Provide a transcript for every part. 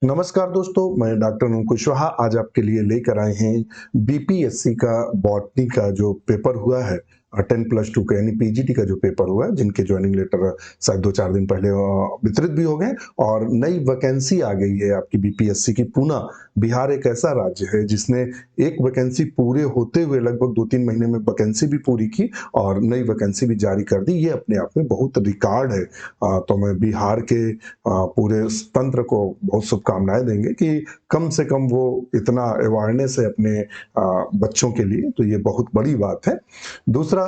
नमस्कार दोस्तों, मैं डॉक्टर अनूप कुशवाहा आज आपके लिए लेकर आए हैं बीपीएससी का बॉटनी का जो पेपर हुआ है 10+2 का यानी पीजीटी का जो पेपर हुआ है, जिनके ज्वाइनिंग लेटर शायद 2-4 दिन पहले वितरित भी हो गए और नई वैकेंसी आ गई है आपकी बीपीएससी की पूना। बिहार एक ऐसा राज्य है जिसने एक वैकेंसी पूरे होते हुए लगभग 2-3 महीने में वैकेंसी भी पूरी की और नई वैकेंसी भी जारी कर दी। ये अपने आप में बहुत रिकॉर्ड है। तो मैं बिहार के पूरे तंत्र को बहुत शुभकामनाएं देंगे कि कम से कम वो इतना अवेयरनेस है अपने बच्चों के लिए, तो ये बहुत बड़ी बात है। दूसरा,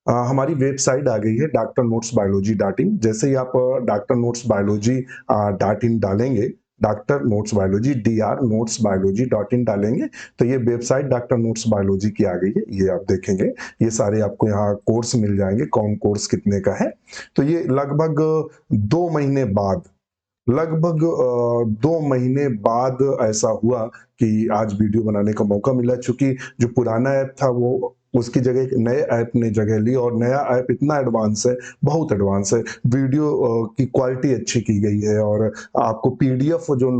हमारी वेबसाइट आ गई है doctor notes biology dot in. जैसे ही आप doctor notes biology dot in डालेंगे, doctor notes biology DR notes biology dot in डालेंगे तो ये वेबसाइट डॉक्टर नोट्स बायोलॉजी की आ गई है। ये आप देखेंगे, ये सारे आपको यहाँ कोर्स मिल जाएंगे, कौन कोर्स कितने का है। तो ये लगभग 2 महीने बाद, लगभग 2 महीने बाद ऐसा हुआ कि आज वीडियो बनाने का मौका मिला। चूंकि जो पुराना ऐप था वो उसकी जगह एक नए ऐप ने जगह ली और नया ऐप इतना एडवांस है, बहुत एडवांस है। वीडियो की क्वालिटी अच्छी की गई है और आपको पीडीएफ जो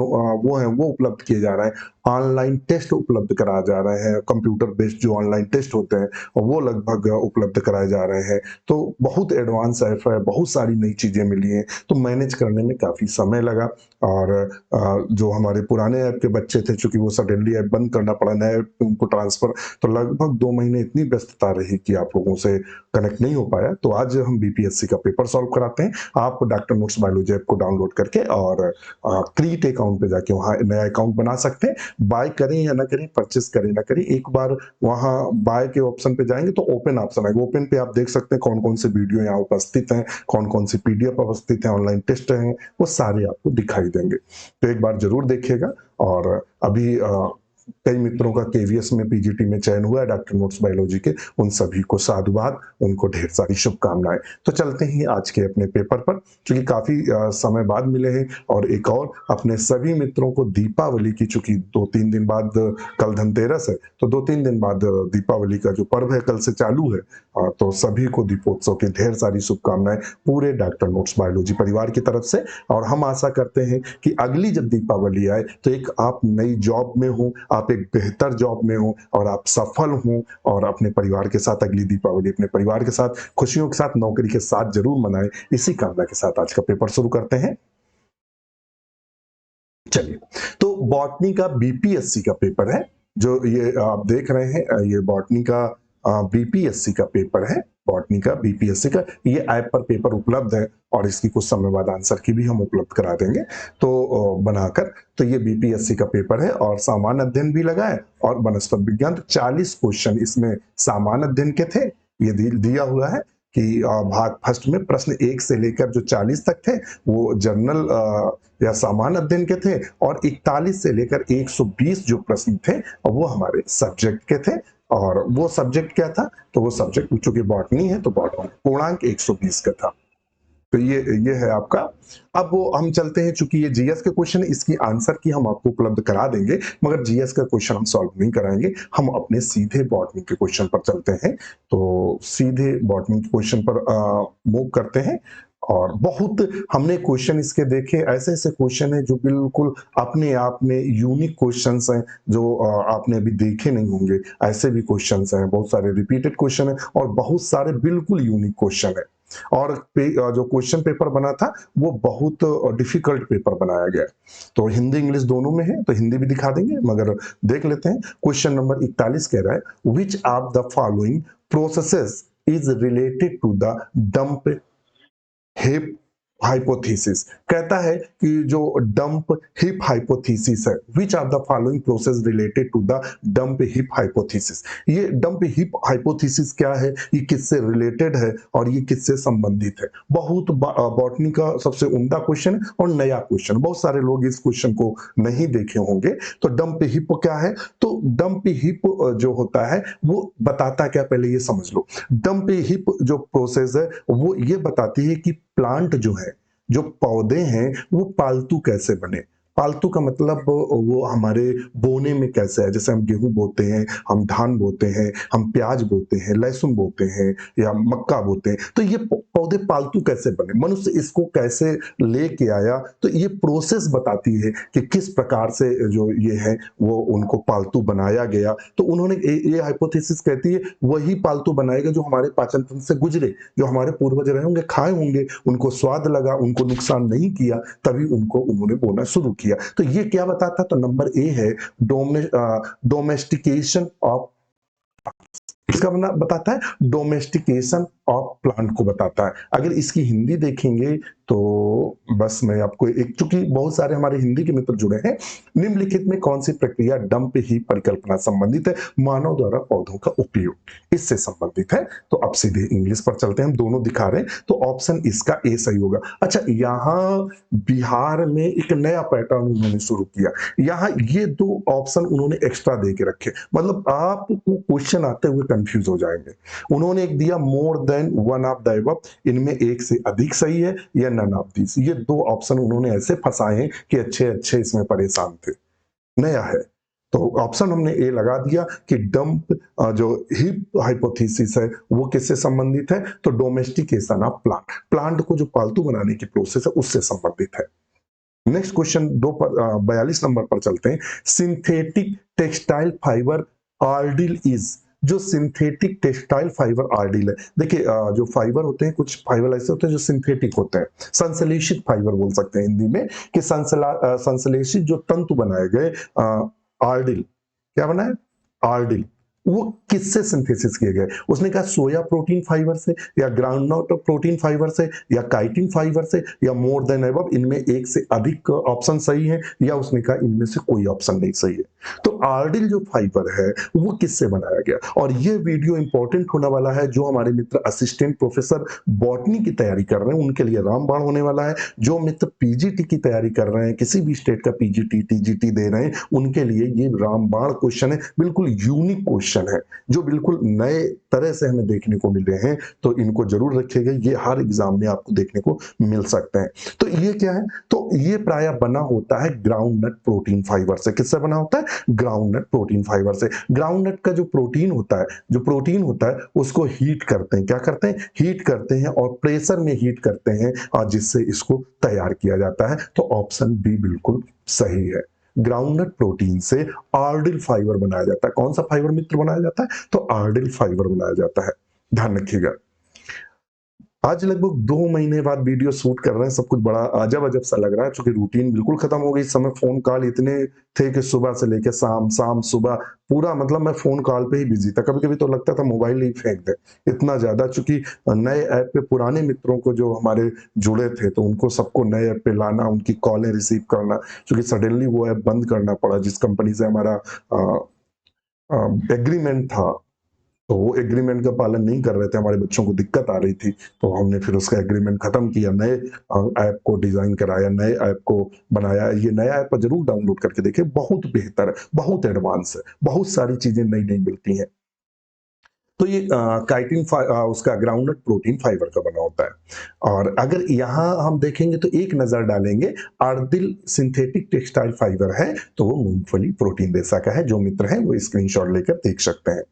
वो है वो उपलब्ध किए जा रहे हैं। ऑनलाइन टेस्ट उपलब्ध कराया जा रहे हैं, कंप्यूटर बेस्ड जो ऑनलाइन टेस्ट होते हैं वो लगभग उपलब्ध कराए जा रहे हैं। तो बहुत एडवांस ऐप है, बहुत सारी नई चीजें मिली हैं, तो मैनेज करने में काफी समय लगा। और जो हमारे पुराने ऐप के बच्चे थे, चूंकि वो सडनली ऐप बंद करना पड़ा, नए ऐप पे उनको ट्रांसफर, तो लगभग 2 महीने इतनी व्यस्तता रही कि आप लोगों से कनेक्ट नहीं हो पाया। तो आज हम बीपीएससी का पेपर सॉल्व कराते हैं। आप डॉक्टर नोट्स बायोलॉजी ऐप को डाउनलोड करके और क्रिएट अकाउंट पे जाके वहां नया अकाउंट बना सकते हैं। बाय करें या ना करें, परचेस करें ना करें, एक बार वहां बाय के ऑप्शन पे जाएंगे तो ओपन ऑप्शन आएगा। ओपन पे आप देख सकते हैं कौन कौन से वीडियो यहाँ उपस्थित हैं, कौन कौन सी पीडीएफ उपस्थित है, ऑनलाइन टेस्ट हैं, वो सारे आपको दिखाई देंगे। तो एक बार जरूर देखिएगा। और अभी कई मित्रों का केवीएस में पीजीटी में चयन हुआ है डॉक्टर नोट्स बायोलॉजी के, उन सभी को साधुवाद, उनको ढेर सारी शुभकामनाएं। तो चलते हैं आज के अपने पेपर पर, क्योंकि काफी समय बाद मिले हैं। और एक और अपने सभी मित्रों को दीपावली की, चूंकि 2-3 दिन बाद कल धनतेरस है, तो 2-3 दिन बाद दीपावली का जो पर्व है कल से चालू है। तो सभी को दीपोत्सव की ढेर सारी शुभकामनाएं पूरे डॉक्टर नोट्स बायोलॉजी परिवार की तरफ से। और हम आशा करते हैं कि अगली जब दीपावली आए तो एक आप नई जॉब में हो, आप एक बेहतर जॉब में हो और आप सफल हो और अपने परिवार के साथ अगली दीपावली अपने परिवार के साथ खुशियों के साथ नौकरी के साथ जरूर मनाएं। इसी कामना के साथ आज का पेपर शुरू करते हैं। चलिए, तो बॉटनी का बीपीएससी का पेपर है जो ये आप देख रहे हैं, ये बॉटनी का बीपीएससी का पेपर है। बॉटनी का बीपीएससी का ये ऐप पर पेपर उपलब्ध है और इसकी कुछ समय बाद आंसर की भी हम उपलब्ध करा देंगे तो बनाकर। तो ये बीपीएससी का पेपर है और सामान्य अध्ययन भी लगा है और वनस्पति विज्ञान। तो 40 क्वेश्चन इसमें सामान्य अध्ययन के थे। ये दिया हुआ है कि भाग फर्स्ट में प्रश्न 1 से लेकर जो 40 तक थे वो जनरल या सामान्य अध्ययन के थे और 41 से लेकर 120 जो प्रश्न थे वो हमारे सब्जेक्ट के थे। और वो सब्जेक्ट क्या था? तो वो सब्जेक्ट चूंकि बॉटनी है तो बॉटनी पूर्णांक 120 का था। तो ये है आपका। अब वो हम चलते हैं, चूंकि ये जीएस के क्वेश्चन, इसकी आंसर की हम आपको उपलब्ध करा देंगे, मगर जीएस का क्वेश्चन हम सॉल्व नहीं कराएंगे। हम अपने सीधे बॉटनी के क्वेश्चन पर चलते हैं। तो सीधे बॉटनी के क्वेश्चन पर मूव करते हैं। और बहुत हमने क्वेश्चन इसके देखे, ऐसे ऐसे क्वेश्चन है जो बिल्कुल अपने आप में यूनिक क्वेश्चंस हैं जो आपने अभी देखे नहीं होंगे। ऐसे भी क्वेश्चंस हैं, बहुत सारे रिपीटेड क्वेश्चन है और बहुत सारे बिल्कुल यूनिक क्वेश्चन है। और जो क्वेश्चन पेपर बना था वो बहुत डिफिकल्ट पेपर बनाया गया। तो हिंदी इंग्लिश दोनों में है, तो हिंदी भी दिखा देंगे, मगर देख लेते हैं। क्वेश्चन नंबर 41 कह रहा है, which of the following processes is related to the dump hip hypothesis. कहता है कि जो डंप हिप हाइपोथेसिस है, which are the following process related to the dump hip hypothesis. ये डंप हिप हाइपोथेसिस क्या है, ये किससे रिलेटेड है और ये किससे संबंधित है। बहुत बॉटनी का सबसे उम्दा क्वेश्चन और नया क्वेश्चन, बहुत सारे लोग इस क्वेश्चन को नहीं देखे होंगे। तो डंप हिप क्या है? तो डंप हिप जो होता है वो बताता क्या, पहले ये समझ लो। डंप हिप जो प्रोसेस है वो ये बताती है कि प्लांट जो है, जो पौधे हैं, वो पालतू कैसे बने। पालतू का मतलब वो हमारे बोने में कैसे है, जैसे हम गेहूँ बोते हैं, हम धान बोते हैं, हम प्याज बोते हैं, लहसुन बोते हैं या मक्का बोते हैं, तो ये पौधे पालतू कैसे बने, मनुष्य इसको कैसे लेके आया, तो ये प्रोसेस बताती है कि किस प्रकार से जो ये है वो उनको पालतू बनाया गया। तो उन्होंने ये हाइपोथेसिस कहती है वही पालतू बनाएगा जो हमारे पाचन तंत्र से गुजरे, जो हमारे पूर्वज रहे होंगे, खाए होंगे, उनको स्वाद लगा, उनको नुकसान नहीं किया, तभी उनको उन्होंने बोना शुरू किया। तो ये क्या बताता, तो नंबर ए है डोमेस्टिकेशन ऑफ, इसका बताता है डोमेस्टिकेशन ऑफ प्लांट को बताता है। अगर इसकी हिंदी देखेंगे तो बस मैं आपको एक, चूंकि बहुत सारे हमारे हिंदी के मित्र जुड़े हैं, निम्नलिखित में कौन सी प्रक्रिया डंप ही परिकल्पना संबंधित है, मानव द्वारा पौधों का उपयोग, इससे संबंधित है। तो अब सीधे इंग्लिश पर चलते हैं, हम दोनों दिखा रहे हैं, तो ऑप्शन इसका ए सही होगा। अच्छा, यहाँ बिहार में एक नया पैटर्न उन्होंने शुरू किया, यहाँ ये दो ऑप्शन उन्होंने एक्स्ट्रा दे के रखे, मतलब आपको क्वेश्चन आते हुए कंफ्यूज हो जाएंगे। उन्होंने एक दिया मोर than one of the above, इनमें एक से अधिक सही है या नन ऑफ दिस, ये दो ऑप्शन उन्होंने ऐसे फंसाए हैं कि अच्छे अच्छे इसमें परेशान थे, नया है। तो ऑप्शन हमने ए लगा दिया कि डंप जो हिप हाइपोथेसिस है वो किससे संबंधित है, तो डोमेस्टिकेशन ऑफ प्लांट, प्लांट को जो पालतू बनाने की प्रोसेस है उससे संबंधित है। नेक्स्ट क्वेश्चन 42 नंबर पर चलते हैं। सिंथेटिक टेक्सटाइल फाइबर आर्डिल इज, जो सिंथेटिक टेक्सटाइल फाइबर आर्डिल है, देखिए जो फाइबर होते हैं, कुछ फाइबर ऐसे होते हैं जो सिंथेटिक होते हैं, संश्लेषित फाइबर बोल सकते हैं हिंदी में, कि संश्लेषित जो तंतु बनाए गए, आर्डिल, क्या बना है, आर्डिल, वो किससे सिंथेसिस किए गए, उसने कहा सोया प्रोटीन फाइबर से, या ग्राउंडनट प्रोटीन फाइबर से, या काइटिन फाइबर से, या मोर देन अबव, इनमें एक से अधिक ऑप्शन सही है, या उसने कहा इनमें से कोई ऑप्शन नहीं सही है। तो आर्डिल जो फाइबर है वो किससे बनाया गया, और ये वीडियो इंपॉर्टेंट होने वाला है, जो हमारे मित्र असिस्टेंट प्रोफेसर बॉटनी की तैयारी कर रहे हैं उनके लिए रामबाण होने वाला है, जो मित्र पीजीटी की तैयारी कर रहे हैं, किसी भी स्टेट का पीजीटी टीजीटी दे रहे हैं, उनके लिए ये रामबाण क्वेश्चन है, बिल्कुल यूनिक क्वेश्चन है, जो बिल्कुल नए तरह से हमें देखने को मिले हैं, तो इनको जरूर रखिएगा, ये हर एग्जाम में आपको देखने को मिल सकते हैं। तो ये क्या है, तो ये प्राय बना होता है ग्राउंड नट प्रोटीन फाइबर से, किससे बना होता है, ग्राउंड नट प्रोटीन फाइबर से। ग्राउंड नट का जो प्रोटीन होता है, उसको हीट करते हैं, क्या करते हैं, हीट करते हैं, और प्रेशर में हीट करते हैं, और जिससे इसको तैयार किया जाता है। तो ऑप्शन बी बिल्कुल सही है, ग्राउंडनट प्रोटीन से आर्डिल फाइबर बनाया जाता है। कौन सा फाइबर मित्र बनाया जाता है, तो आर्डिल फाइबर बनाया जाता है, ध्यान रखिएगा। आज लगभग 2 महीने बाद वीडियो शूट कर रहे हैं, सब कुछ बड़ा अजब अजब सा लग रहा है, क्योंकि रूटीन बिल्कुल खत्म हो गई। इस समय फोन कॉल इतने थे कि सुबह से लेकर शाम, शाम सुबह, पूरा मतलब मैं फोन कॉल पे ही बिजी था, कभी कभी तो लगता था मोबाइल ही फेंक दे, इतना ज्यादा। चूंकि नए ऐप पे पुराने मित्रों को जो हमारे जुड़े थे, तो उनको सबको नए ऐप पे लाना, उनकी कॉलें रिसीव करना, क्योंकि सडनली वो ऐप बंद करना पड़ा, जिस कंपनी से हमारा एग्रीमेंट था, तो वो एग्रीमेंट का पालन नहीं कर रहे थे, हमारे बच्चों को दिक्कत आ रही थी, तो हमने फिर उसका एग्रीमेंट खत्म किया, नए ऐप को डिजाइन कराया, नए ऐप को बनाया। ये नया ऐप जरूर डाउनलोड करके देखिए, बहुत बेहतर है, बहुत एडवांस है, बहुत सारी चीजें नई नई मिलती हैं। तो ये काइटिन उसका ग्राउंडनट प्रोटीन फाइबर का बना होता है। और अगर यहाँ हम देखेंगे तो एक नजर डालेंगे, आर्डिल सिंथेटिक टेक्सटाइल फाइबर है, तो वो मूंगफली प्रोटीन रेशा का है। जो मित्र है वो स्क्रीनशॉट लेकर देख सकते हैं।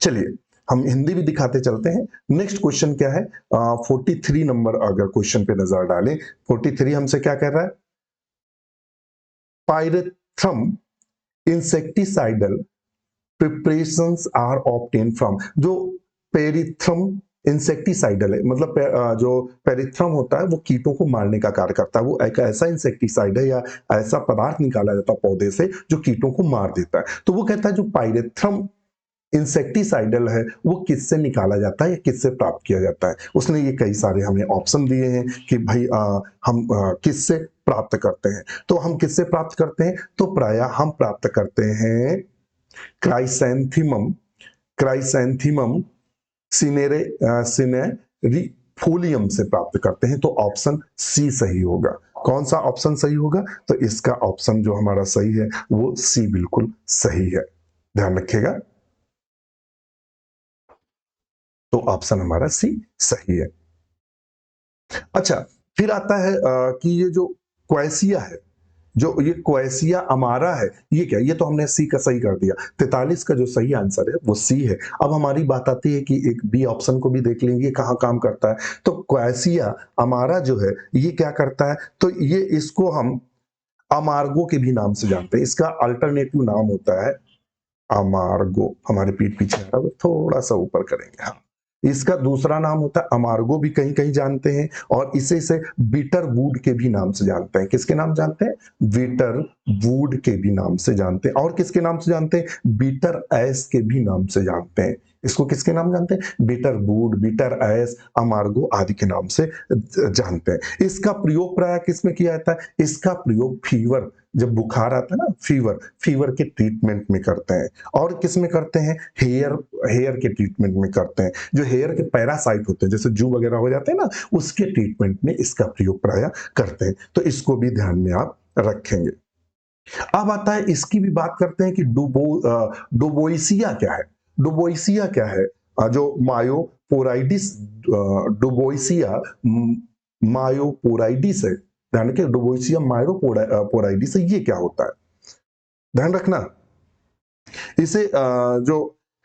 चलिए, हम हिंदी भी दिखाते चलते हैं। नेक्स्ट क्वेश्चन क्या है, 43 नंबर अगर क्वेश्चन पे नजर डालें, 43 हमसे क्या कह रहा है, pyrethrum insecticidal preparations are obtain from, जो पेरिथ्रम इंसेक्टिसाइडल है, मतलब जो पेरिथ्रम होता है वो कीटों को मारने का कार्य करता है, वो एक ऐसा इंसेक्टिसाइड है या ऐसा पदार्थ निकाला जाता है पौधे से जो कीटों को मार देता है। तो वो कहता है जो पायरेथ्रम इंसेक्टिसाइडल है वो किससे निकाला जाता है या किससे प्राप्त किया जाता है। उसने ये कई सारे हमें ऑप्शन दिए हैं कि भाई हम किससे प्राप्त करते हैं। तो हम किससे प्राप्त करते हैं, तो प्राय हम प्राप्त करते हैं क्राइसैंथेमम, क्राइसैंथेमम सिनेरे सिनेरिफोलियम से प्राप्त करते हैं। तो ऑप्शन सी सही होगा। कौन सा ऑप्शन सही होगा, तो इसका ऑप्शन जो हमारा सही है वो सी बिल्कुल सही है, ध्यान रखिएगा। तो ऑप्शन हमारा सी सही है। अच्छा, फिर आता है कि ये जो क्वैसिया है, जो ये क्वेसिया अमारा है, ये क्या? ये तो हमने सी का सही कर दिया। 43 का जो सही आंसर है वो सी है। अब हमारी बात आती है कि एक बी ऑप्शन को भी देख लेंगे, कहाँ काम करता है। तो क्वेसिया अमारा जो है, ये क्या करता है? तो ये इसको हम अमार्गो के भी नाम से जानते हैं। इसका अल्टरनेटिव नाम होता है अमार्गो। हमारे पीठ पीछे आ रहा है, थोड़ा सा ऊपर करेंगे। हाँ, इसका दूसरा नाम होता है अमार्गो, भी कहीं कहीं जानते हैं। और इसे बीटर वुड के भी नाम से जानते हैं। किसके नाम जानते हैं? बीटर वुड के भी नाम से जानते हैं। और किसके नाम से जानते हैं? बीटर एस के भी नाम से जानते हैं। इसको किसके नाम जानते हैं? बीटर वुड, बीटर एस, अमार्गो आदि के नाम से जानते हैं। इसका प्रयोग प्राय किस में किया जाता है? इसका प्रयोग फीवर, जब बुखार आता है ना, फीवर के ट्रीटमेंट में करते हैं। और किस में करते हैं? हेयर के ट्रीटमेंट में करते हैं। जो हेयर के पैरासाइट होते हैं, जैसे जू वगैरह हो जाते हैं ना, उसके ट्रीटमेंट में इसका प्रयोग प्राय करते हैं। तो इसको भी ध्यान में आप रखेंगे। अब आता है, इसकी भी बात करते हैं कि डुबोइसिया क्या है? डुबोइसिया क्या है? जो मायोपोराइडिस, डुबोइसिया मायोपोराइडिस है। ध्यान रखिए, डुबोइसिया मायोपोराइडिस है, ये क्या होता है? ध्यान रखना। इसे जो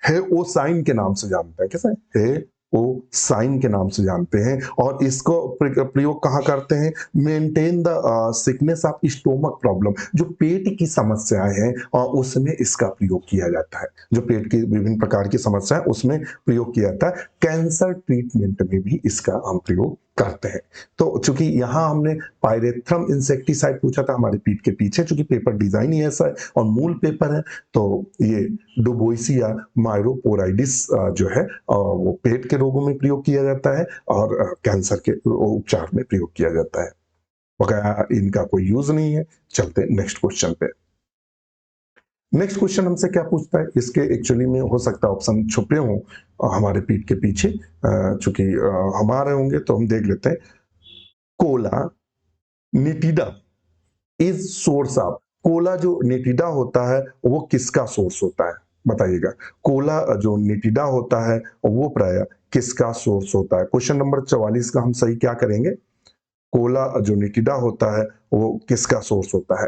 है ओ साइन के नाम से जानते हैं। कैसे? है ओ साइन के नाम से जानते हैं। और इसको प्रयोग कहाँ करते हैं? Maintain the sickness of stomach problem, जो पेट की समस्याएं हैं और उसमें इसका प्रयोग किया जाता है। जो पेट की विभिन्न प्रकार की समस्याएं, उसमें प्रयोग किया जाता है। कैंसर ट्रीटमेंट में भी इसका हम प्रयोग करते हैं। तो चूंकि यहाँ हमने पायरेथ्रम इंसेक्टिसाइड पूछा था हमारे पीठ के पीछे, चूंकि पेपर डिजाइन ही ऐसा है और मूल पेपर है, तो ये डुबोइसिया मायरोपोराइडिस जो है वो पेट के रोगों में प्रयोग किया जाता है और कैंसर के उपचार में प्रयोग किया जाता है। वगैरह इनका कोई यूज नहीं है। चलते नेक्स्ट क्वेश्चन पे। नेक्स्ट क्वेश्चन हमसे क्या पूछता है? इसके एक्चुअली में हो सकता है ऑप्शन छुपे हों हमारे पीठ के पीछे, चूंकि हमारे होंगे तो हम देख लेते हैं। Cola nitida is source of, cola जो निटिडा होता है वो किसका सोर्स होता है? बताइएगा। कोला जो निटिडा होता है वो प्राय किसका सोर्स होता है? क्वेश्चन नंबर 44 का हम सही क्या करेंगे? कोला जो निटिडा होता है वो किसका सोर्स होता है?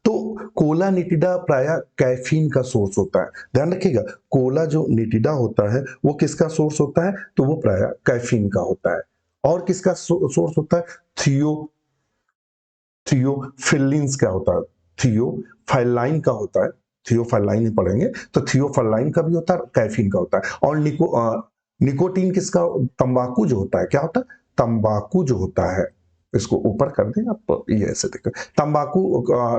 तो कोला निटिडा प्राय कैफीन का सोर्स होता है। ध्यान रखिएगा, कोला जो निटिडा होता है वो किसका सोर्स होता है? तो वो प्राय कैफीन का होता है। और किसका सोर्स होता है? थियो थियोफिलिन्स क्या होता है? थियोफाइलाइन का होता है। थियोफाइलाइन ही पढ़ेंगे। तो थियोफाइलाइन का भी होता है, कैफीन का होता है। और निकोटीन किसका? तंबाकू जो होता है, क्या होता है? तंबाकू जो होता है, इसको ऊपर कर दें आप, ये ऐसे देखो, तंबाकू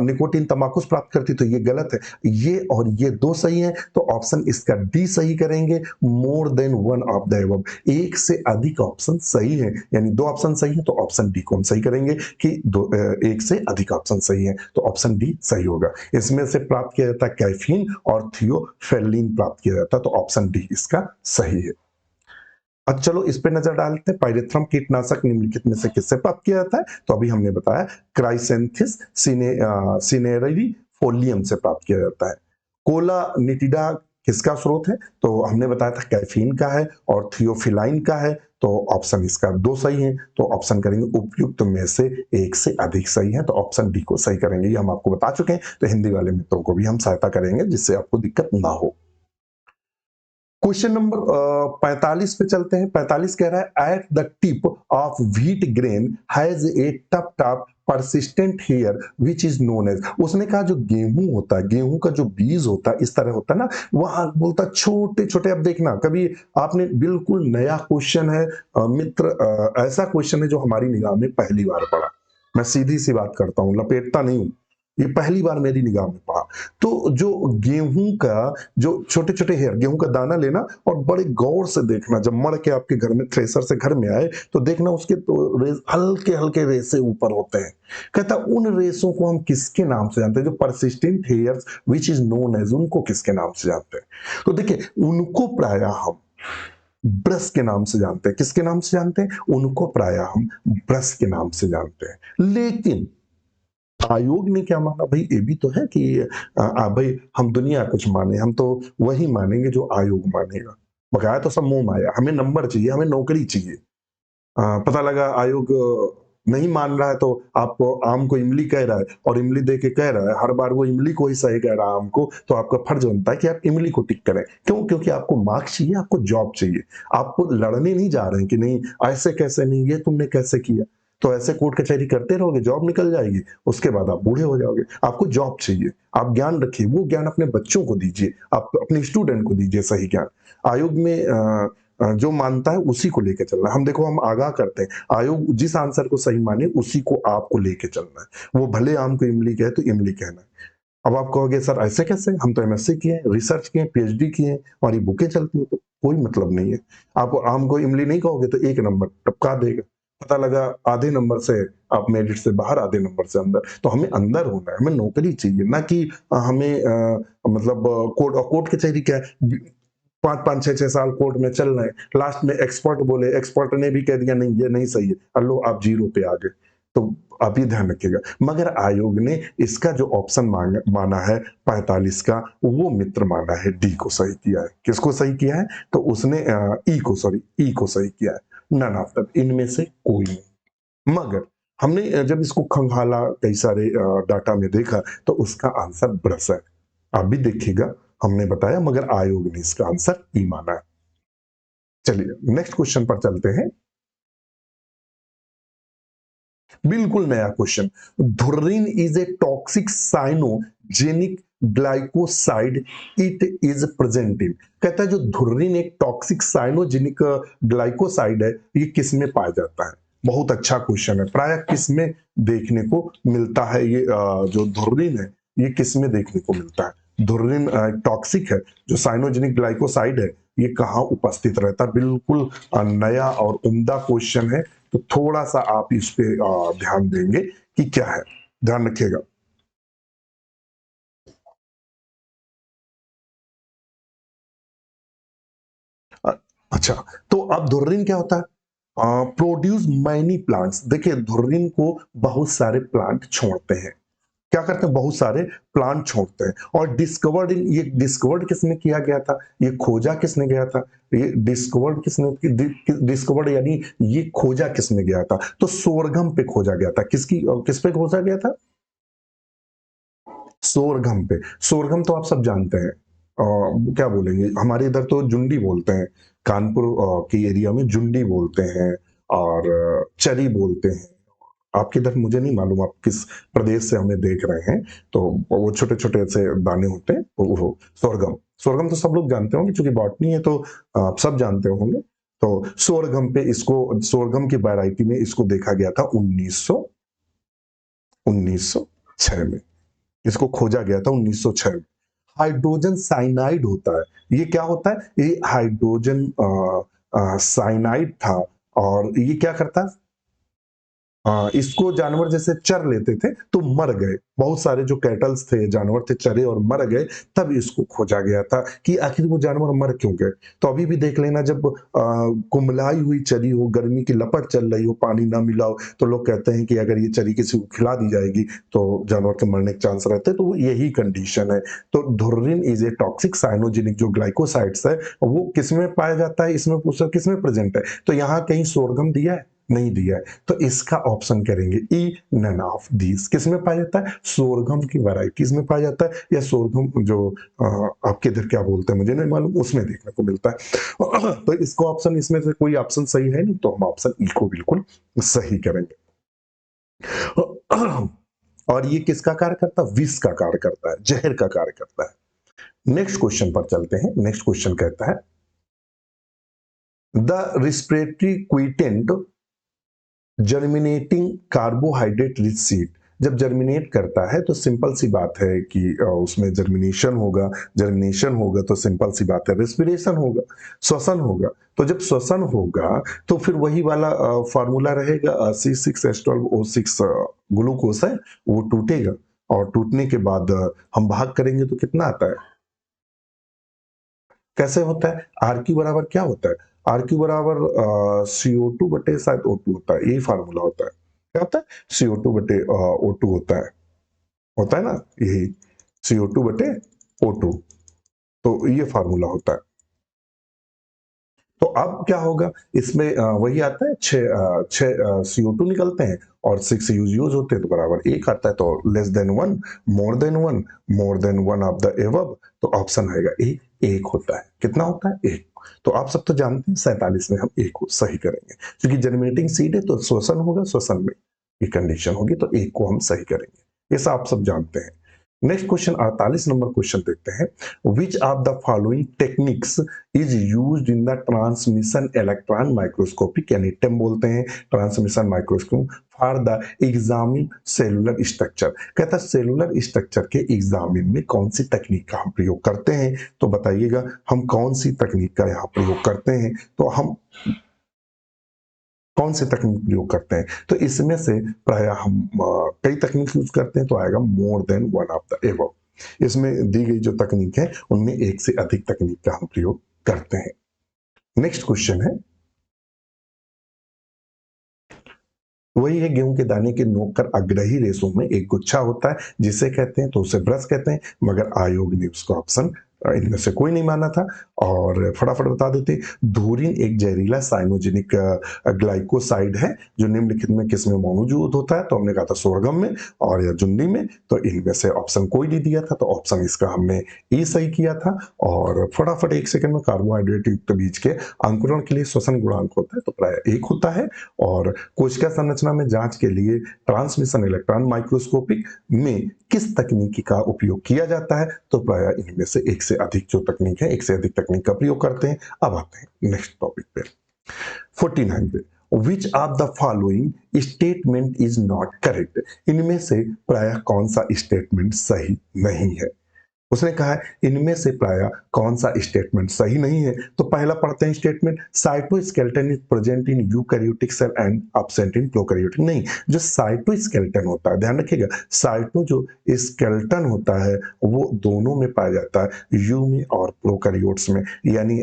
निकोटीन तंबाकू से प्राप्त करती, तो ये गलत है। ये और ये दो सही है, तो ऑप्शन इसका डी सही करेंगे। मोर than one of the above, एक से अधिक ऑप्शन सही है, यानी दो ऑप्शन सही है तो ऑप्शन डी को हम सही करेंगे कि एक से अधिक ऑप्शन सही है, तो ऑप्शन डी सही होगा। इसमें से प्राप्त किया जाता है कैफीन और थियोफेलिन प्राप्त किया जाता है, तो ऑप्शन डी इसका सही है। अब चलो इस पे नजर डालते हैं। पायरेथ्रम कीटनाशक निम्नलिखित में से किससे प्राप्त किया जाता है? तो अभी हमने बताया क्राइसेंथिस सिनेरेरी फोलियम से प्राप्त किया जाता है। कोला निटिडा किसका स्रोत है? तो हमने बताया था कैफीन का है और थियोफिलाइन का है, तो ऑप्शन इसका दो सही है, तो ऑप्शन करेंगे उपयुक्त में से एक से अधिक सही है, तो ऑप्शन डी को सही करेंगे। ये हम आपको बता चुके हैं, तो हिंदी वाले मित्रों को भी हम सहायता करेंगे जिससे आपको दिक्कत ना हो। क्वेश्चन नंबर 45 पे चलते हैं। 45 कह रहा है at the tip of wheat grain has a टप टप persistent hair which is known as. उसने कहा जो गेहूं होता है, गेहूं का जो बीज होता है इस तरह होता है ना, वहां बोलता छोटे छोटे। अब देखना, कभी आपने बिल्कुल नया क्वेश्चन है मित्र, ऐसा क्वेश्चन है जो हमारी निगाह में पहली बार पड़ा। मैं सीधी सी बात करता हूं, लपेटता नहीं हूं, ये पहली बार मेरी निगाह में पड़ा। तो जो गेहूं का जो छोटे छोटे हेयर, गेहूं का दाना लेना और बड़े गौर से देखना, जब मड़ के आपके घर में थ्रेसर से घर में आए तो देखना उसके तो हल्के हल्के रेसे ऊपर होते हैं। कहता उन रेसों को हम किसके नाम से जानते हैं? जो persistent hairs which is known as, उनको किसके नाम से जानते हैं? तो देखिए, उनको प्राय हम ब्रश के नाम से जानते हैं। किसके नाम से जानते हैं? उनको प्राय हम ब्रश के नाम से जानते हैं। लेकिन आयोग ने क्या माना? भाई ये भी तो है कि भाई हम दुनिया कुछ माने, हम तो वही मानेंगे जो आयोग मानेगा। बकाया तो सब मोह माया, हमें नंबर चाहिए, हमें नौकरी चाहिए। पता लगा आयोग नहीं मान रहा है तो आपको आम को इमली कह रहा है और इमली दे के कह रहा है, हर बार वो इमली को ही सही कह रहा है आम को, तो आपका फर्ज बनता है कि आप इमली को टिक करें। क्यों? क्योंकि आपको मार्क्स चाहिए, आपको जॉब चाहिए। आप लड़ने नहीं जा रहे हैं कि नहीं ऐसे कैसे नहीं, ये तुमने कैसे किया। तो ऐसे कोर्ट कचहरी करते रहोगे, जॉब निकल जाएगी, उसके बाद आप बूढ़े हो जाओगे। आपको जॉब चाहिए, आप ज्ञान रखिए, वो ज्ञान अपने बच्चों को दीजिए, आप अपने स्टूडेंट को दीजिए सही ज्ञान। आयोग में जो मानता है उसी को लेके चलना है। हम देखो हम आगाह करते हैं, आयोग जिस आंसर को सही माने उसी को आपको लेके चलना है। वो भले आम को इमली कहे तो इमली कहना है। अब आप कहोगे सर ऐसे कैसे? हम तो एमएससी किए हैं, रिसर्च किए हैं, पीएचडी किए हैं और ये बुकें चलती हैं, तो कोई मतलब नहीं है। आप आम को इमली नहीं कहोगे तो 1 नंबर टपका देगा। पता लगा आधे नंबर से आप मेरिट से बाहर, आधे नंबर से अंदर। तो हमें अंदर होना है, हमें नौकरी चाहिए, ना कि हमें मतलब कोर्ट कचहरी क्या है, 5-5, 6-6 साल कोर्ट में चल रहे हैं, लास्ट में एक्सपर्ट बोले, एक्सपर्ट ने भी कह दिया नहीं ये नहीं सही है, लो आप जीरो पे आ गए। तो आप ये ध्यान रखिएगा। मगर आयोग ने इसका जो ऑप्शन माना है 45 का, वो मित्र माना है डी को सही किया है। किसको सही किया है? तो उसने ई को सही किया है। नन ऑफ दैट, इनमें से कोई नहीं। मगर हमने जब इसको खंगाला, कई सारे डाटा में देखा, तो उसका आंसर ब्रश है। आप भी देखिएगा, हमने बताया मगर आयोग ने इसका आंसर ई माना है। चलिए नेक्स्ट क्वेश्चन पर चलते हैं। बिल्कुल नया question. Dhurrin is a toxic cyanogenic glycoside, it is present in. कहता है जो धुर्रीन एक टॉक्सिक साइनोजेनिक ग्लाइकोसाइड है, ये किस में पाया जाता है? बहुत अच्छा क्वेश्चन है। प्राय किस में देखने को मिलता है ये जो धुर्रीन है, ये किस में देखने को मिलता है? धुर्रीन टॉक्सिक है, जो साइनोजेनिक ग्लाइकोसाइड है, ये कहाँ उपस्थित रहता है? बिल्कुल नया और उम्दा क्वेश्चन है। तो थोड़ा सा आप इस पे ध्यान देंगे कि क्या है, ध्यान रखिएगा। अ, अच्छा, तो अब धुर्रिन क्या होता है? Produce many plants. देखिए धुर्रिन को बहुत सारे प्लांट छोड़ते हैं। क्या करते हैं? बहुत सारे प्लांट छोड़ते हैं। और डिस्कवर्ड इन, ये डिस्कवर्ड किसने किया गया था? ये खोजा किसने गया था? ये डिस्कवर्ड किसने डिस्कवर्ड यानी ये खोजा किसने गया था? तो सोरघम पे खोजा गया था। किस पे खोजा गया था? सोरघम पे। सोरघम तो आप सब जानते हैं। क्या बोलेंगे, हमारे इधर तो जुंडी बोलते हैं, कानपुर के एरिया में जुंडी बोलते हैं और चरी बोलते हैं। आपके इधर मुझे नहीं मालूम आप किस प्रदेश से हमें देख रहे हैं। तो वो छोटे छोटे से दाने होते हैं, वो सोरगम। सोरगम तो सब लोग जानते होंगे, क्योंकि बॉटनी है तो आप सब जानते होंगे। तो सोरगम पे इसको, सोरगम की वैरायटी में इसको देखा गया था 1906 में। इसको खोजा गया था 1906 में। हाइड्रोजन साइनाइड होता है। ये क्या होता है? ये हाइड्रोजन साइनाइड था। और ये क्या करता है? इसको जानवर जैसे चर लेते थे तो मर गए, बहुत सारे जो कैटल्स थे, जानवर थे, चरे और मर गए। तब इसको खोजा गया था कि आखिर वो जानवर मर क्यों गए। तो अभी भी देख लेना, जब कुम्हलाई हुई चरी हो, गर्मी की लपट चल रही हो, पानी ना मिला हो, तो लोग कहते हैं कि अगर ये चरी किसी को खिला दी जाएगी तो जानवर के मरने के चांस रहते हैं। तो यही कंडीशन है। तो धुर्रिन इज ए टॉक्सिक साइनोजेनिक, जो ग्लाइकोसाइड्स है वो किसमें पाया जाता है? इसमें पूछा किसमें प्रेजेंट है? तो यहाँ कहीं सोरगम दिया है? नहीं दिया है। तो इसका ऑप्शन करेंगे ई, नन ऑफ दीज। किसमें पाया जाता है? सोरगम की वैरायटीज में पाया जाता है, या सोरगम जो आपके इधर क्या बोलते हैं मुझे नहीं मालूम, उसमें देखने को मिलता है। तो इसको ऑप्शन, इसमें से कोई ऑप्शन सही है नहीं, तो हम ऑप्शन ई को बिल्कुल सही करेंगे। और ये किसका कार्य करता है? विष का कार्य करता है, जहर का कार्य करता है। नेक्स्ट क्वेश्चन पर चलते हैं। नेक्स्ट क्वेश्चन कहता है the respiratory quotient germinating carbohydrate rich seed. जब जर्मिनेट करता है तो सिंपल सी बात है कि उसमें जर्मिनेशन होगा। जर्मिनेशन होगा तो सिंपल सी बात है रेस्पिरेशन होगा, श्वसन होगा। तो जब श्वसन होगा तो फिर वही वाला फार्मूला रहेगा, C6H12O6 ग्लूकोस है, वो टूटेगा। और टूटने के बाद हम भाग करेंगे तो कितना आता है? कैसे होता है? आर क्यू बराबर क्या होता है? आर क्यू बराबर CO2 बटे शायद O2 होता है, यही फार्मूला होता है। क्या होता है? CO2 बटे O2 होता है ना, यही CO2 बटे O2। तो ये फार्मूला होता है। तो अब क्या होगा, इसमें वही आता है, 6 CO2 निकलते हैं और 6 यूज होते हैं तो बराबर 1 आता है, तो less than 1, more than 1 of the above, तो ऑप्शन आएगा ए, 1 होता है। कितना होता है? 1। तो आप सब तो जानते हैं 47 में हम 1 को सही करेंगे, क्योंकि जनरेटिंग सीड है तो श्वसन होगा, श्वसन में ये कंडीशन होगी, तो 1 को हम सही करेंगे, ऐसा आप सब जानते हैं। नेक्स्ट क्वेश्चन 48 नंबर क्वेश्चन देखते हैं। विच of the following techniques is used in the transmission electron microscopic, यानी टेम बोलते हैं transmission microscope, for the examine cellular structure. कहता है सेलुलर स्ट्रक्चर के एग्जामिन में कौन सी तकनीक का हम प्रयोग करते हैं, तो बताइएगा हम कौन सी तकनीक का यहाँ प्रयोग करते हैं, तो हम कौन सी तकनीक प्रयोग करते हैं, तो इसमें से प्राय हम कई तकनीक यूज करते हैं, तो आएगा more than 1 of the above. इसमें दी गई जो तकनीक है उनमें एक से अधिक तकनीक का हम प्रयोग करते हैं। नेक्स्ट क्वेश्चन है, वही है गेहूं के दाने के नोक कर अग्रही रेशों में एक गुच्छा होता है, जिसे कहते हैं, तो उसे ब्रश कहते हैं, मगर आयोग ने उसका ऑप्शन इनमें से कोई नहीं माना था। और फटाफट बता देते, धूरिन एक जहरीला साइनोजेनिक ग्लाइकोसाइड है जो निम्नलिखित में किस में मौजूद होता है, तो हमने कहा था सोरगम में और या जुन्नी में, तो इनमें से ऑप्शन कोई नहीं दिया था, तो ऑप्शन इसका हमने ई सही किया था। और फटाफट 1 सेकंड में, कार्बोहाइड्रेट युक्त बीज के अंकुरण के लिए श्वसन गुणांक होता है, तो प्राय 1 होता है। और कोशिका संरचना में जांच के लिए ट्रांसमिशन इलेक्ट्रॉन माइक्रोस्कोपिक में किस तकनीकी का उपयोग किया जाता है, तो प्राय इनमें से एक से अधिक जो तकनीक है, एक से अधिक तकनीक का प्रयोग करते हैं। अब आते हैं नेक्स्ट टॉपिक पे, 49 पे, विच of the following statement is not correct. इनमें से प्राय कौन सा स्टेटमेंट सही नहीं है। उसने कहा है इनमें से प्राय कौन सा स्टेटमेंट सही नहीं है, तो पहला पढ़ते हैं statement, cytoskeleton is present in eukaryotic cell and absent in prokaryotic. नहीं, जो साइटोस्केलेटन होता है, ध्यान रखिएगा, साइटो जो स्केलेटन होता है वो दोनों में पाया जाता है, यू में और प्रोकैरियोट्स में, यानी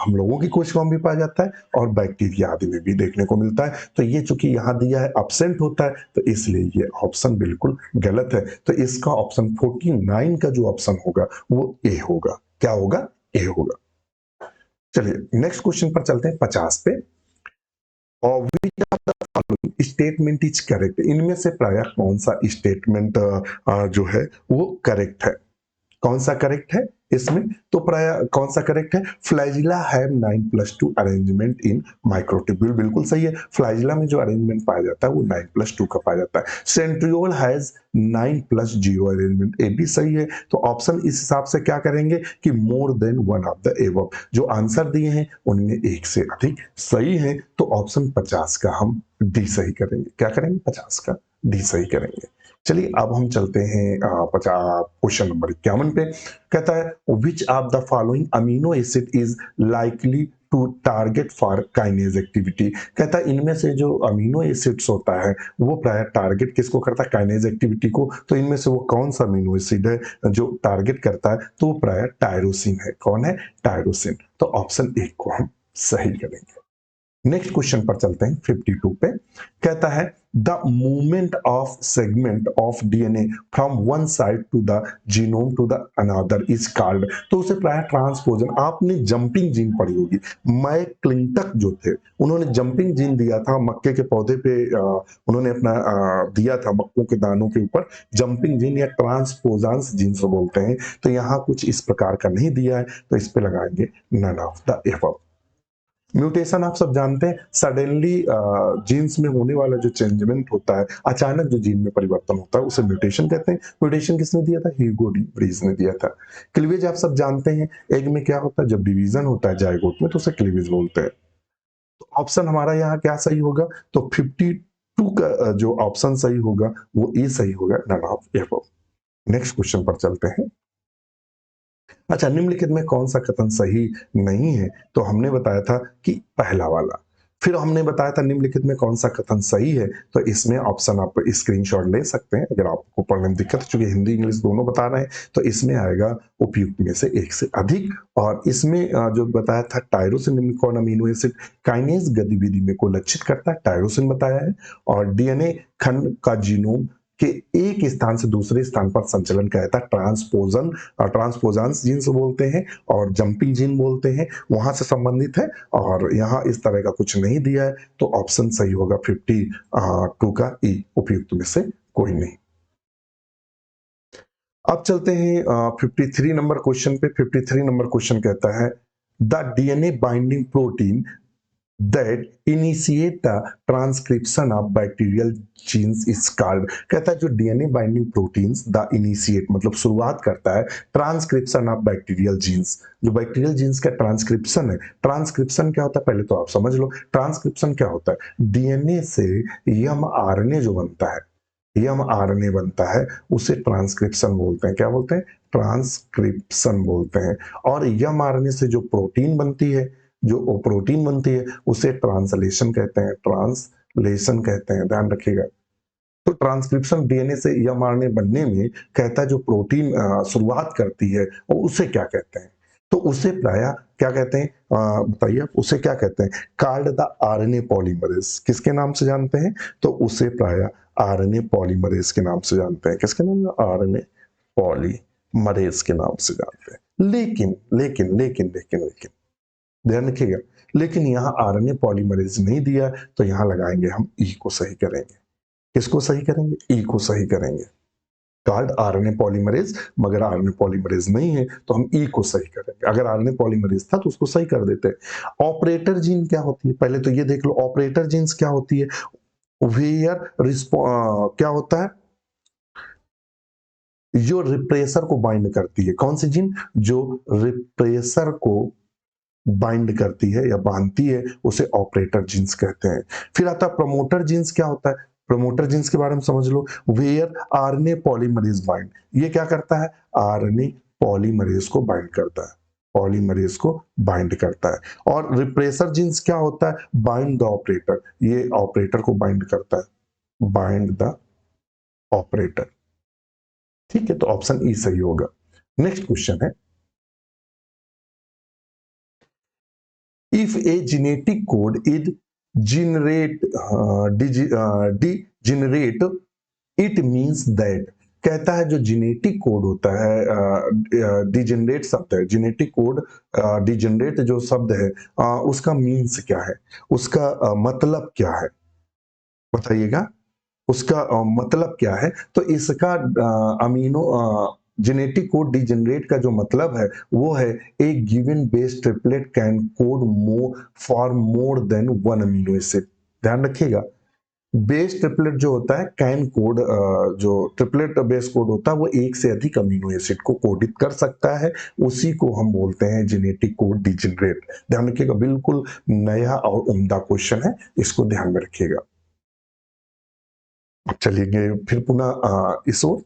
हम लोगों की कोशिकाओं में पाया जाता है और बैक्टीरिया आदि में भी देखने को मिलता है। तो ये चूंकि यहाँ दिया है एब्सेंट होता है, तो इसलिए ये ऑप्शन बिल्कुल गलत है। तो इसका ऑप्शन 49 का जो ऑप्शन होगा वो ए होगा। क्या होगा? ए होगा। चलिए नेक्स्ट क्वेश्चन पर चलते हैं 50 पे, और which of the following statement is correct। इनमें से प्राय कौन सा स्टेटमेंट जो है वो करेक्ट है, कौन सा करेक्ट है इसमें, तो प्राय कौन सा करेक्ट है, flagella have 9+2 arrangement in microtubule, बिल्कुल सही है। फ्लैजिला में जो अरेंजमेंट पाया जाता है वो 9+2 का पाया जाता है। सेंट्रियोल हैज 9+0 अरेंजमेंट, ये भी सही है। तो ऑप्शन इस हिसाब से क्या करेंगे कि more than 1 of the above, जो आंसर दिए हैं उनमें एक से अधिक सही है, तो ऑप्शन 50 का हम डी सही करेंगे। क्या करेंगे? 50 का डी सही करेंगे। चलिए अब हम चलते हैं क्वेश्चन नंबर 51 पे। कहता है which of the following amino acid is likely to target for kinase activity. कहता है इनमें से जो अमीनो एसिड्स होता है वो प्राय टारगेट किसको करता है? काइनेज एक्टिविटी को। तो इनमें से वो कौन सा अमीनो एसिड है जो टारगेट करता है? तो वो प्राय टायरोसिन है। कौन है? टायरोसिन। तो ऑप्शन 1 को हम सही करेंगे। नेक्स्ट क्वेश्चन पर चलते हैं 52 पे। कहता है the movement of segment of DNA from one side to the genome to the another is called. तो उसे प्राय ट्रांसपोजन, आपने जंपिंग जीन पढ़ी होगी। मैक्लिंटक जो थे उन्होंने जंपिंग जीन दिया था मक्के के पौधे पे, उन्होंने अपना दिया था मक्कों के दानों के ऊपर जंपिंग जीन या ट्रांसपोजांस जीन से बोलते हैं। तो यहाँ कुछ इस प्रकार का नहीं दिया है, तो इस पे लगाएंगे none of the above. Mutation आप सब जानते हैं, सडनली जीन्स में होने वाला जो चेंजमेंट होता है, अचानक जो जीन में परिवर्तन होता है उसे म्यूटेशन कहते हैं। म्यूटेशन किसने दिया था? ह्यूगो डी व्रीज ने दिया था। क्लीवेज आप सब जानते हैं, एग में क्या होता है जब डिवीजन होता है जायगोट में, तो उसे क्लीवेज बोलते हैं। तो ऑप्शन हमारा यहाँ क्या सही होगा? तो 52 का जो ऑप्शन सही होगा वो ए सही होगा, none of above. Next question पर चलते हैं। अच्छा, निम्नलिखित में कौन सा कथन सही नहीं है? तो हमने बताया था कि पहला वाला। फिर हमने बताया था निम्नलिखित में कौन सा कथन सही है, तो इसमें ऑप्शन आप स्क्रीनशॉट ले सकते हैं अगर आपको पढ़ने में दिक्कत है, चूंकि हिंदी इंग्लिश दोनों बता रहे हैं। तो इसमें आएगा उपयुक्त में से एक से अधिक। और इसमें जो बताया था टायरोसिन निम्न कौन अमीनो एसिड काइनेज गतिविधि में को लक्षित करता है, टायरोसिन बताया है। और डीएनए खंड का जीनोम कि एक स्थान से दूसरे स्थान पर संचलन कहता है ट्रांसपोजन, ट्रांसपोजांस जीन्स बोलते हैं और जंपिंग जीन बोलते हैं, वहां से संबंधित है। और यहाँ इस तरह का कुछ नहीं दिया है, तो ऑप्शन सही होगा 52 का ई, उपयुक्त में से कोई नहीं। अब चलते हैं 53 नंबर क्वेश्चन पे। 53 नंबर क्वेश्चन कहता है the DNA binding protein that initiate the transcription of bacterial genes is called, कहता है जो DNA binding proteins the initiate मतलब शुरुआत करता है ट्रांसक्रिप्शन ऑफ बैक्टीरियल जीन्स, जो बैक्टीरियल जीन्स का ट्रांसक्रिप्शन है। ट्रांसक्रिप्शन क्या होता है पहले तो आप समझ लो। ट्रांसक्रिप्शन क्या होता है, डीएनए से एमआरएनए जो बनता है, एमआरएनए बनता है उसे ट्रांसक्रिप्शन बोलते हैं। क्या बोलते हैं, ट्रांसक्रिप्शन बोलते हैं। और एमआरएनए से जो प्रोटीन बनती है, जो प्रोटीन बनती है उसे ट्रांसलेशन कहते हैं, ट्रांसलेशन कहते हैं, ध्यान रखिएगा। तो ट्रांसक्रिप्शन डीएनए से एमआरएनए बनने में कहता है जो प्रोटीन शुरुआत करती है और उसे क्या कहते हैं, तो उसे प्रायः क्या कहते हैं, बताइए उसे क्या कहते हैं, कॉल्ड द आरएनए पॉलीमरेज। किसके नाम से जानते हैं, तो उसे प्रायः आरएनए पॉलीमरेज के नाम से जानते हैं। किसके नाम, आरएनए पॉलीमरेज के नाम से जानते हैं। लेकिन लेकिन लेकिन लेकिन लेकिन ध्यान रखिएगा, लेकिन यहाँ आरएनए पॉलीमरेज नहीं दिया, तो यहाँ लगाएंगे हम ई को सही करेंगे। किसको सही करेंगे, ई को सही करेंगे। कार्ड आरएनए पॉलीमरेज, मगर आरएनए पॉलीमरेज नहीं है तो हम ई को सही करेंगे। अगर आरएनए पॉलीमरेज था तो उसको सही कर देते। ऑपरेटर जीन क्या होती है, पहले तो ये देख लो ऑपरेटर जीन्स क्या होती है। वेयर क्या होता है, जो रिप्रेसर को बाइंड करती है। कौन सी जीन, जो रिप्रेसर को बाइंड करती है या बांधती है उसे ऑपरेटर जीन्स कहते हैं। फिर आता है प्रमोटर जीन्स। क्या होता है, प्रमोटर जीन्स के बारे में समझ लो। वेयर आरएनए पॉलीमरेज बाइंड, ये क्या करता है, आरएनए पॉलीमरेज को बाइंड करता है, पॉलीमरेज को बाइंड करता है। और रिप्रेसर जीन्स क्या होता है, बाइंड द ऑपरेटर, ये ऑपरेटर को बाइंड करता है, बाइंड द ऑपरेटर। ठीक है, तो ऑप्शन ई सही होगा। नेक्स्ट क्वेश्चन है, if a genetic code is degenerate, it means that, कहता है जो जेनेटिक कोड होता है, डिजेनरेट शब्द है, जेनेटिक कोड डिजेनरेट जो शब्द है उसका मीन्स क्या है, उसका मतलब क्या है, बताइएगा उसका मतलब क्या है। तो इसका अमीनो जेनेटिक कोड डिजेनरेट का जो मतलब है वो है a given base triplet can code for more than one amino acid. ध्यान रखिएगा, बेस ट्रिपलेट जो होता है कैन कोड, जो ट्रिपलेट बेस कोड होता है वो एक से अधिक अमीनो एसिड को कोडित कर सकता है, उसी को हम बोलते हैं जेनेटिक कोड डिजेनरेट। ध्यान रखिएगा, बिल्कुल नया और उम्दा क्वेश्चन है, इसको ध्यान में रखिएगा। अब चलिए फिर पुनः इस ओर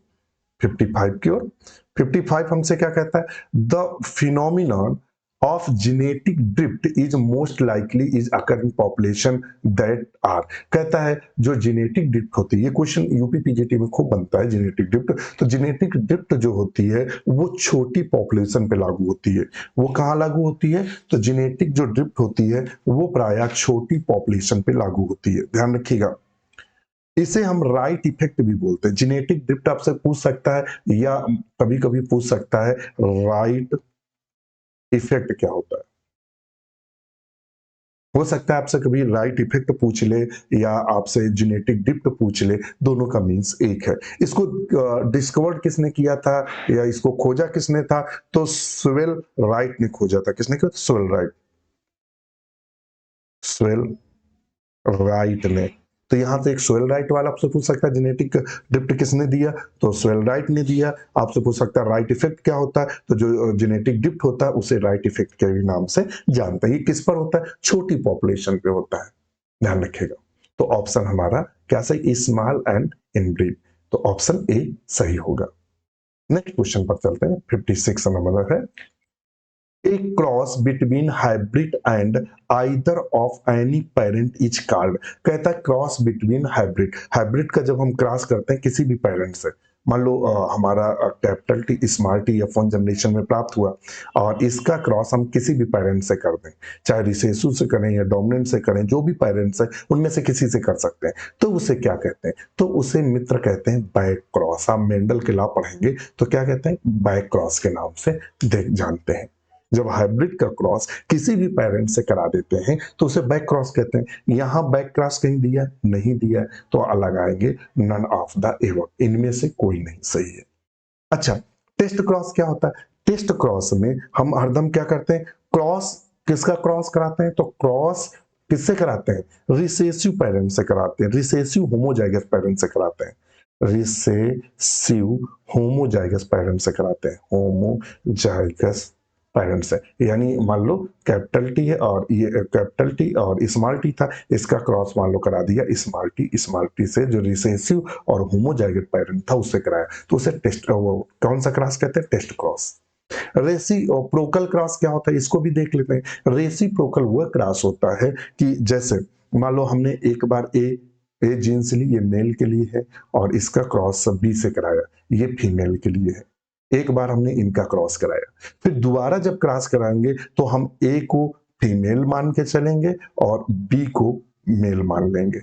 55 की ओर। 55 हमसे क्या कहता है, the phenomenon of genetic drift is most likely is occurring population that are, कहता है जो जेनेटिक ड्रिफ्ट होती है, ये क्वेश्चन यूपी पीजीटी में खूब बनता है जेनेटिक ड्रिफ्ट। तो जेनेटिक ड्रिफ्ट जो होती है वो छोटी पॉपुलेशन पे लागू होती है। वो कहाँ लागू होती है, तो जेनेटिक जो ड्रिफ्ट होती है वो प्रायः छोटी पॉपुलेशन पे लागू होती है, ध्यान रखिएगा। इसे हम राइट इफेक्ट भी बोलते हैं। जेनेटिक ड्रिफ्ट आपसे पूछ सकता है या कभी कभी पूछ सकता है राइट इफेक्ट क्या होता है। हो सकता है आपसे कभी राइट इफेक्ट पूछ ले या आपसे जेनेटिक ड्रिफ्ट पूछ ले, दोनों का मीन्स एक है। इसको डिस्कवर्ड किसने किया था या इसको खोजा किसने था, तो स्वेल राइट ने खोजा था। किसने किया, स्वेल राइट, स्वेल राइट ने। तो यहां से एक स्वेल राइट वाला आपसे पूछ सकता है जेनेटिक ड्रिफ्ट किसने दिया, तो स्वेल राइट ने दिया। आपसे पूछ सकता है राइट इफेक्ट क्या होता है, तो जो जेनेटिक ड्रिफ्ट होता है उसे राइट इफेक्ट के भी नाम से जानते हैं। ये किस पर होता है, छोटी पॉपुलेशन पे होता है, ध्यान रखिएगा। तो ऑप्शन हमारा क्या सही, स्मॉल एंड इनब्रीड, तो ऑप्शन ए सही होगा। नेक्स्ट क्वेश्चन पर चलते हैं। 56 नंबर है, A cross between hybrid and either of any parent is called, कहता है क्रॉस बिटवीन हाइब्रिड। हाइब्रिड का जब हम क्रॉस करते हैं किसी भी पेरेंट से, मान लो हमारा capital T small T F1 generation में प्राप्त हुआ और इसका क्रॉस हम किसी भी पेरेंट से कर दें, चाहे रिसेसिव से करें या डोमिनेंट से करें, जो भी पेरेंट्स है उनमें से किसी से कर सकते हैं, तो उसे क्या कहते हैं? तो उसे मित्र कहते हैं बैक क्रॉस। आप मेंडल के लॉ पढ़ेंगे तो क्या कहते हैं? बैक क्रॉस के नाम से देख जानते हैं। जब हाइब्रिड का क्रॉस किसी भी पेरेंट से करा देते हैं तो उसे बैक क्रॉस कहते हैं। यहां बैक क्रॉस कहीं दिया नहीं दिया तो अलग आएंगे नन ऑफ द एबव, इनमें से कोई नहीं सही है। अच्छा, टेस्ट क्रॉस क्या होता है? टेस्ट क्रॉस में हम हरदम क्या करते हैं? क्रॉस किसका क्रॉस कराते हैं? तो क्रॉस किससे कराते हैं? रिसेसिव पेरेंट से कराते हैं, रिसेसिव होमोजाइगस पेरेंट से कराते हैं, रिसेसिव होमोजाइगस पेरेंट से कराते हैं, होमोजाइगस पेरेंट से। यानी मान लो कैपिटल टी है और ये कैपिटल टी और स्मॉल टी था, इसका क्रॉस मान लो करा दिया स्मॉल टी से जो रिसेसिव और होमोजाइगस पेरेंट था उससे कराया, तो उसे टेस्ट वो कौन सा क्रॉस कहते हैं? Test cross. रेसिप्रोकल क्रॉस क्या होता है? इसको भी देख लेते हैं। रेसिप्रोकल वह क्रॉस होता है कि जैसे मान लो हमने एक बार ए जीन्स ली, ये मेल के लिए है, और इसका क्रॉस बी से कराया, ये फीमेल के लिए है। एक बार हमने इनका क्रॉस कराया, फिर दोबारा जब क्रॉस कराएंगे तो हम ए को फीमेल मान के चलेंगे और बी को मेल मान लेंगे,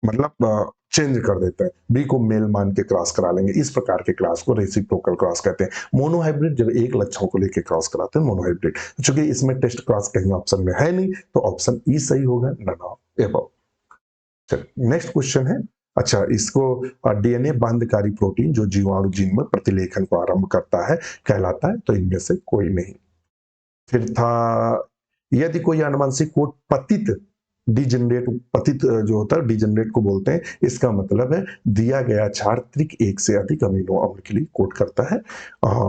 मतलब चेंज कर देते हैं, बी को मेल मान के क्रॉस करा लेंगे। इस प्रकार के क्रॉस को रेसिप्रोकल क्रॉस कहते हैं। मोनोहाइब्रिड जब एक लक्षण को लेकर क्रॉस कराते हैं मोनोहाइब्रिड। चूंकि इसमें टेस्ट क्रॉस कहीं ऑप्शन में है नहीं तो ऑप्शन ई सही होगा, नन ऑफ एबव। चलिए नेक्स्ट क्वेश्चन है। अच्छा, इसको डीएनए बाध्यकारी प्रोटीन जो जीवाणु जीन में प्रतिलेखन को आरंभ करता है कहलाता है, तो इनमें से कोई नहीं। फिर था, यदि कोई आनुवंशिक कोड पतित डिजेनरेट, पतित जो होता है डिजेनरेट को बोलते हैं, इसका मतलब है दिया गया चारित्रिक एक से अधिक अमीनो अम्ल के लिए कोड करता है।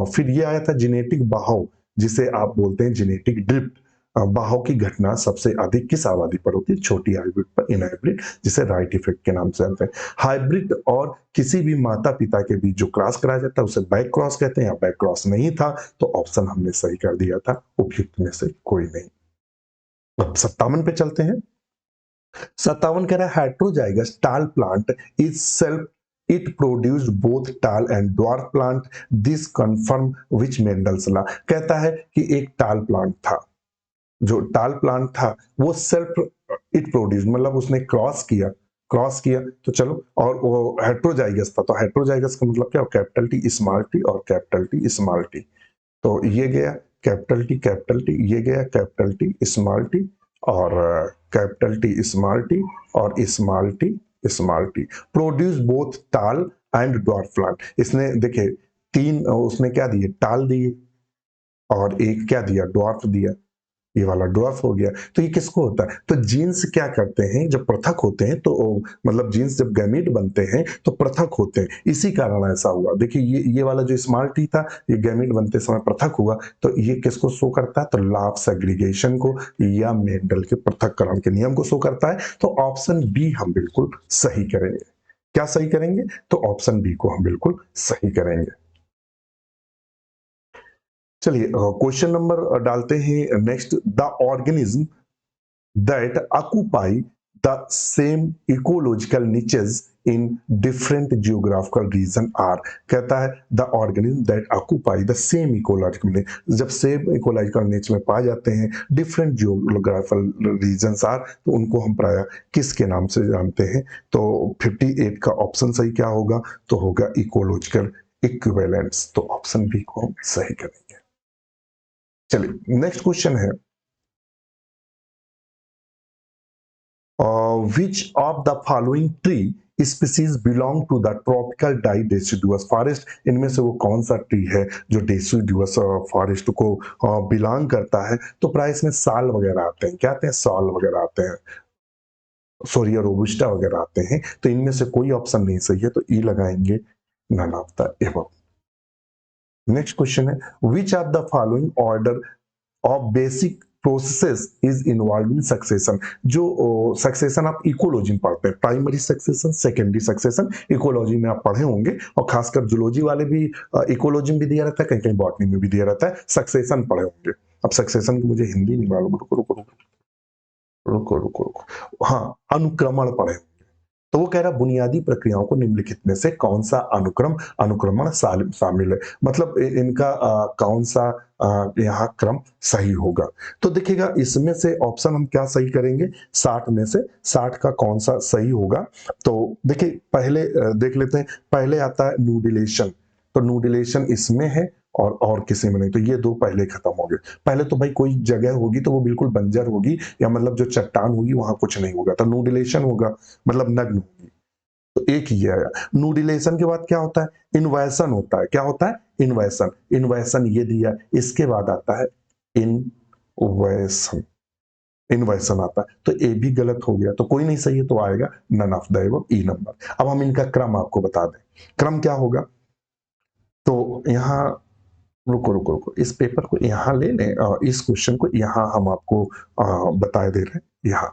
फिर ये आया था जेनेटिक बहाव, जिसे आप बोलते हैं जेनेटिक ड्रिफ्ट। बहाव की घटना सबसे अधिक किस आबादी पर होती है? छोटी हाइब्रिड पर, इनहाइब्रिड, जिसे राइट इफेक्ट के नाम से जानते हैं। हाइब्रिड और किसी भी माता पिता के बीच जो क्रॉस कराया जाता है उसे बैक क्रॉस कहते हैं, या बैक क्रॉस नहीं था तो ऑप्शन हमने सही कर दिया था, उपयुक्त में से कोई नहीं। अब 57 पे चलते हैं। 57 कह रहा है heterozygous tall plant is self it produced both tall and dwarf plant, this confirm which Mendel's law. कहता है कि एक टाल प्लांट था, जो टाल प्लांट था वो सेल्फ इट प्रोड्यूस, मतलब उसने क्रॉस किया तो चलो, और वो हेट्रोजाइगस था, तो हेट्रोजाइगस का मतलब क्या? कैपिटल टी स्मॉल टी और कैपिटल टी स्मॉल टी। तो ये गया कैपिटल टी, ये गया कैपिटल टी स्मॉल टी, और कैपिटल टी स्मॉल टी और small T produce both tall and dwarf plant. इसने देखे तीन उसने क्या दिए? टाल दिए, और एक क्या दिया? ड्वार्फ दिया। ये वाला ड्वार्फ हो गया। तो ये किसको होता है? तो जीन्स क्या करते हैं जब पृथक होते हैं, तो मतलब जीन्स जब गैमीट बनते हैं तो पृथक होते हैं, इसी कारण ऐसा हुआ। देखिए ये वाला जो स्मॉल टी था, ये गैमीट बनते समय पृथक हुआ, तो ये किसको शो करता है? तो लॉ ऑफ सेग्रीगेशन को या मेंडल के पृथक्करण के नियम को शो करता है। तो ऑप्शन बी हम बिल्कुल सही करेंगे। क्या सही करेंगे? तो ऑप्शन बी को हम बिल्कुल सही करेंगे। चलिए क्वेश्चन नंबर डालते हैं next. The organism that occupy the same ecological niches in different geographical region are। कहता है the organism that occupy the same ecological niche, जब same ecological niche में पाए जाते हैं different geographical regions are, तो उनको हम प्राय किसके नाम से जानते हैं? तो 58 का ऑप्शन सही क्या होगा? तो होगा ecological equivalents। तो ऑप्शन बी को हम सही करेंगे। चलिए नेक्स्ट क्वेश्चन है, which of the following tree species belong to the tropical deciduous forest। इनमें से वो कौन सा ट्री है जो deciduous फॉरेस्ट को बिलोंग करता है? तो प्राय इसमें साल वगैरह आते हैं, क्या आते हैं? साल वगैरह आते हैं, सोरिया रोबस्टा वगैरह आते हैं। तो इनमें से कोई ऑप्शन नहीं सही है, तो ई लगाएंगे, none of the above. Next question है, which of the following order of basic process is involve in succession. जो सक्सेशन आप इकोलॉजी में पढ़ते हैं, primary succession, secondary succession, ecology में आप पढ़े होंगे, और खासकर जूलॉजी वाले भी इकोलॉजी में भी दिया रहता है, कहीं कहीं बॉटनी में भी दिया रहता है, सक्सेशन पढ़े होंगे। अब सक्सेशन की मुझे हिंदी नहीं मालूम, रुको रुको रुको रुको रुको रुको रुको, हाँ अनुक्रमण पढ़े होंगे। तो वो कह रहा है बुनियादी प्रक्रियाओं को निम्नलिखित में से कौन सा अनुक्रमण शामिल है, मतलब इनका कौन सा यहाँ क्रम सही होगा। तो देखिएगा इसमें से ऑप्शन हम क्या सही करेंगे, 60 में से 60 का कौन सा सही होगा। तो देखिए पहले देख लेते हैं, पहले आता है न्यूडिलेशन, तो न्यूडिलेशन इसमें है और किसी में नहीं, तो ये दो पहले खत्म हो गए। पहले तो भाई कोई जगह होगी तो वो बिल्कुल बंजर होगी, या मतलब जो चट्टान होगी वहां कुछ नहीं होगा, तो न्यूडिलेशन होगा, मतलब नग्न होगी। तो एक ही आया। न्यूडिलेशन के बाद क्या होता है, इन्वर्सन होता है। क्या होता है, इन्वर्सन। इन्वर्सन ये दिया, इसके बाद आता है इनवर्सन। इन्वर्सन आता है, तो ए भी गलत हो गया, तो कोई नहीं सही है, तो आएगा none of the above, E number. अब हम इनका क्रम आपको बता दें, क्रम क्या होगा। तो यहाँ रुको रुको रुको, इस पेपर को यहाँ ले लें, इस क्वेश्चन को यहाँ हम आपको बता दे रहे हैं। यहाँ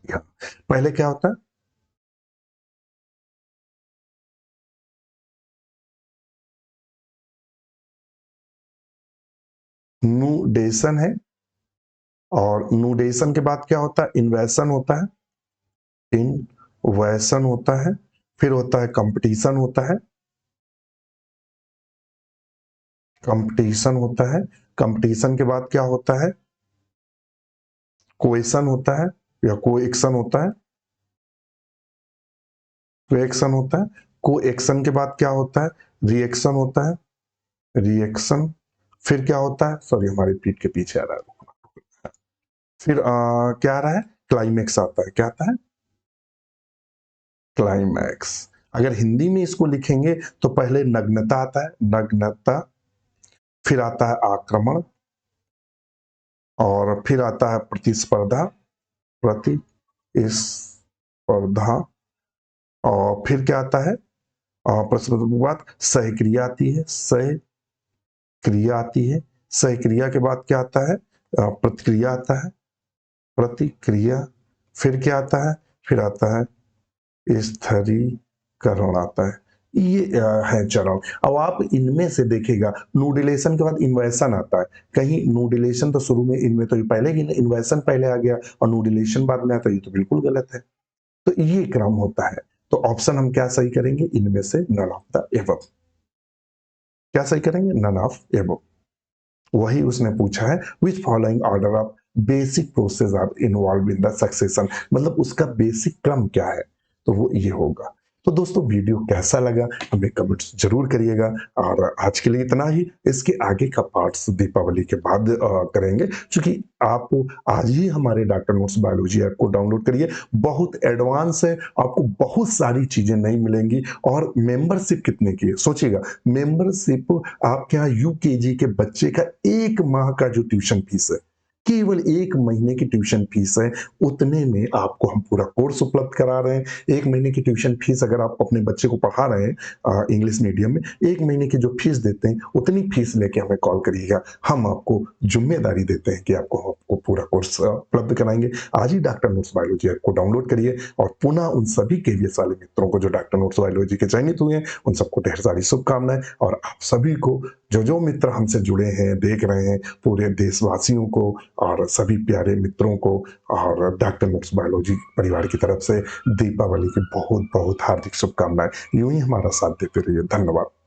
यहाँ पहले क्या होता है, नूडेशन है, और नूडेशन के बाद क्या होता है, इन्वेशन होता है, इन्वेशन होता है, फिर होता है कंपटीशन होता है, कंपटीशन होता है, कंपटीशन के बाद क्या होता है, कोएशन होता है या कोएक्शन होता है, कोएक्शन होता है, कोएक्शन के बाद क्या होता है, रिएक्शन होता है, रिएक्शन, फिर क्या होता है, सॉरी हमारी पीठ के पीछे आ रहा है, फिर क्या आ रहा है, क्लाइमेक्स आता है। क्या आता है, क्लाइमैक्स। अगर हिंदी में इसको लिखेंगे तो पहले नग्नता आता है, नग्नता, फिर आता है आक्रमण, और फिर आता है प्रतिस्पर्धा, प्रतिस्पर्धा, और फिर क्या आता है, प्रतिस्पर्धा के बाद सहक्रिया आती है, सहक्रिया आती है, सहक्रिया के बाद क्या आता है, प्रतिक्रिया आता है, प्रतिक्रिया, फिर क्या आता है, फिर आता है स्थिरीकरण आता है। ये है चरण। अब आप इनमें से देखिएगा, नूडिलेशन के बाद इन्वर्सन आता है, कहीं नूडिलेशन तो शुरू में, इनमें तो ये पहले ही इन्वर्सन पहले आ गया और नूडिलेशन बाद में आता है, ये तो बिल्कुल गलत है। तो ये क्रम होता है। तो ऑप्शन हम क्या सही करेंगे, इनमें से नन ऑफ द एबव। क्या सही करेंगे, नन ऑफ एबव। वही उसने पूछा है, which following order of basic process are involve in the succession, मतलब उसका बेसिक क्रम क्या है, तो वो ये होगा। तो दोस्तों वीडियो कैसा लगा हमें कमेंट्स जरूर करिएगा, और आज के लिए इतना ही। इसके आगे का पार्ट्स दीपावली के बाद करेंगे, क्योंकि आप आज ही हमारे डॉक्टर नोट्स बायोलॉजी ऐप को डाउनलोड करिए, बहुत एडवांस है, आपको बहुत सारी चीजें नहीं मिलेंगी। और मेंबरशिप कितने की है सोचिएगा, मेंबरशिप आपके यहाँ यूकेजी के बच्चे का 1 माह का जो ट्यूशन फीस है, केवल 1 महीने की ट्यूशन फीस है, उतने में आपको हम पूरा कोर्स उपलब्ध करा रहे हैं। 1 महीने की ट्यूशन फीस अगर आप अपने बच्चे को पढ़ा रहे हैं इंग्लिश मीडियम में, 1 महीने की जो फीस देते हैं उतनी फीस लेके हमें कॉल करिएगा, हम आपको जिम्मेदारी देते हैं कि आपको पूरा कोर्स उपलब्ध कराएंगे। आज ही डॉक्टर नोट्स बायोलॉजी ऐप को डाउनलोड करिए, और पुनः उन सभी केवीएस वाले मित्रों को जो डॉक्टर नोट्स बायोलॉजी के चयनित हुए हैं, उन सबको ढेर सारी शुभकामनाएं। और आप सभी को, जो मित्र हमसे जुड़े हैं, देख रहे हैं, पूरे देशवासियों को और सभी प्यारे मित्रों को, और डॉक्टर नोट्स बायोलॉजी परिवार की तरफ से दीपावली की बहुत बहुत हार्दिक शुभकामनाएं। यूं ही हमारा साथ देते रहिए। धन्यवाद।